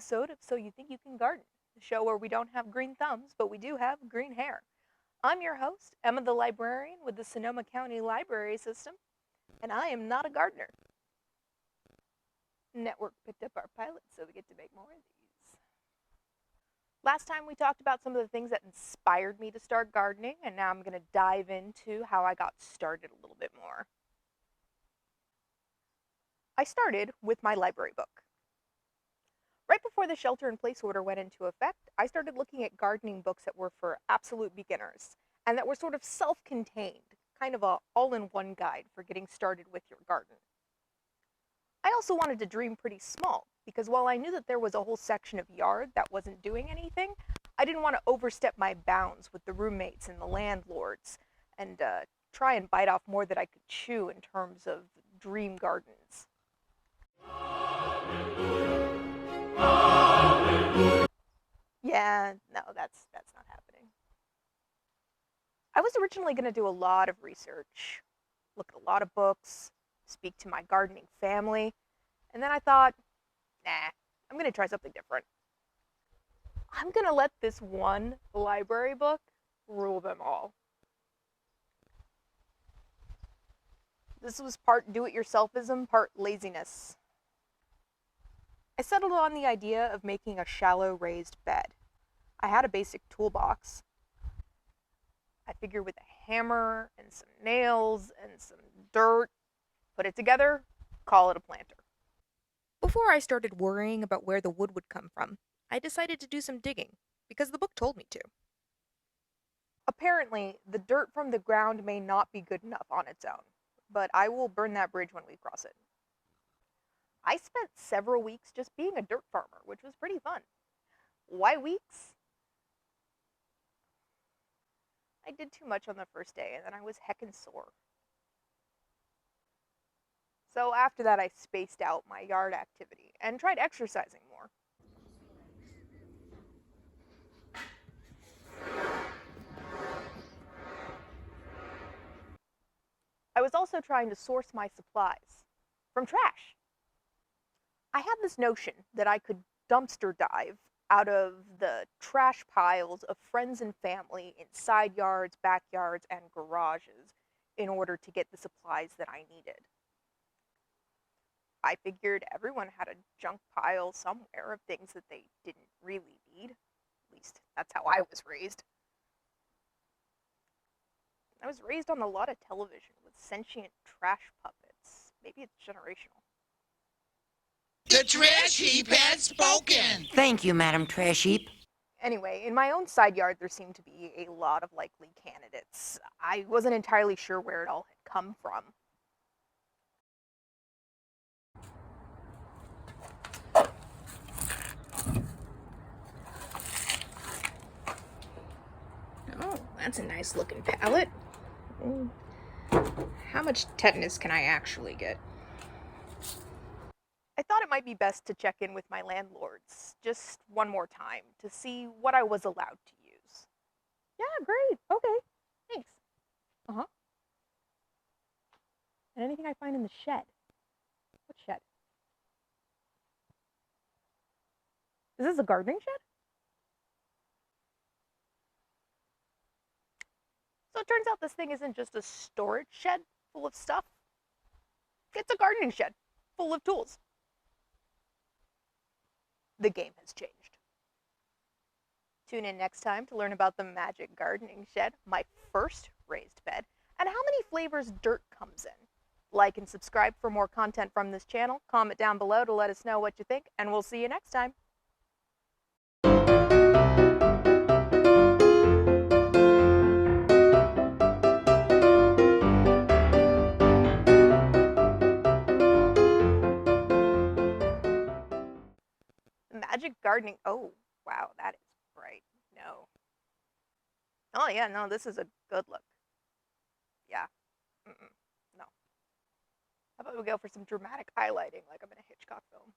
episode of So You Think You Can Garden, the show where we don't have green thumbs, but we do have green hair. I'm your host, Emma the librarian with the Sonoma County Library System, and I am not a gardener. Network picked up our pilot, so we get to make more of these. Last time we talked about some of the things that inspired me to start gardening, and now I'm going to dive into how I got started a little bit more. I started with my library book. Right before the shelter-in-place order went into effect, I started looking at gardening books that were for absolute beginners, and that were sort of self-contained, kind of a all-in-one guide for getting started with your garden. I also wanted to dream pretty small, because while I knew that there was a whole section of yard that wasn't doing anything, I didn't want to overstep my bounds with the roommates and the landlords, and try and bite off more than I could chew in terms of dream gardens. Yeah, no, that's not happening. I was originally going to do a lot of research, look at a lot of books, speak to my gardening family, and then I thought, nah, I'm going to try something different. I'm going to let this one library book rule them all. This was part do-it-yourselfism, part laziness. I settled on the idea of making a shallow raised bed. I had a basic toolbox. I figured with a hammer and some nails and some dirt, put it together, call it a planter. Before I started worrying about where the wood would come from, I decided to do some digging, because the book told me to. Apparently, the dirt from the ground may not be good enough on its own, but I will burn that bridge when we cross it. I spent several weeks just being a dirt farmer, which was pretty fun. Why weeks? I did too much on the first day, and then I was heckin' sore. So after that, I spaced out my yard activity and tried exercising more. I was also trying to source my supplies from trash. I had this notion that I could dumpster dive out of the trash piles of friends and family in side yards, backyards, and garages in order to get the supplies that I needed. I figured everyone had a junk pile somewhere of things that they didn't really need. At least that's how I was raised. I was raised on a lot of television with sentient trash puppets. Maybe it's generational. The trash heap has spoken! Thank you, Madam Trash Heap. Anyway, in my own side yard, there seemed to be a lot of likely candidates. I wasn't entirely sure where it all had come from. Oh, that's a nice looking palette. How much tetanus can I actually get? I thought it might be best to check in with my landlords just one more time to see what I was allowed to use. Yeah, great. Okay. Thanks. Uh-huh. And anything I find in the shed? What shed? Is this a gardening shed? So it turns out this thing isn't just a storage shed full of stuff. It's a gardening shed full of tools. The game has changed. Tune in next time to learn about the magic gardening shed, my first raised bed, and how many flavors dirt comes in. Like and subscribe for more content from this channel. Comment down below to let us know what you think, and we'll see you next time. Magic gardening. Oh, wow, that is bright. No. Oh, yeah, no, this is a good look. Yeah. No. How about we go for some dramatic highlighting like I'm in a Hitchcock film?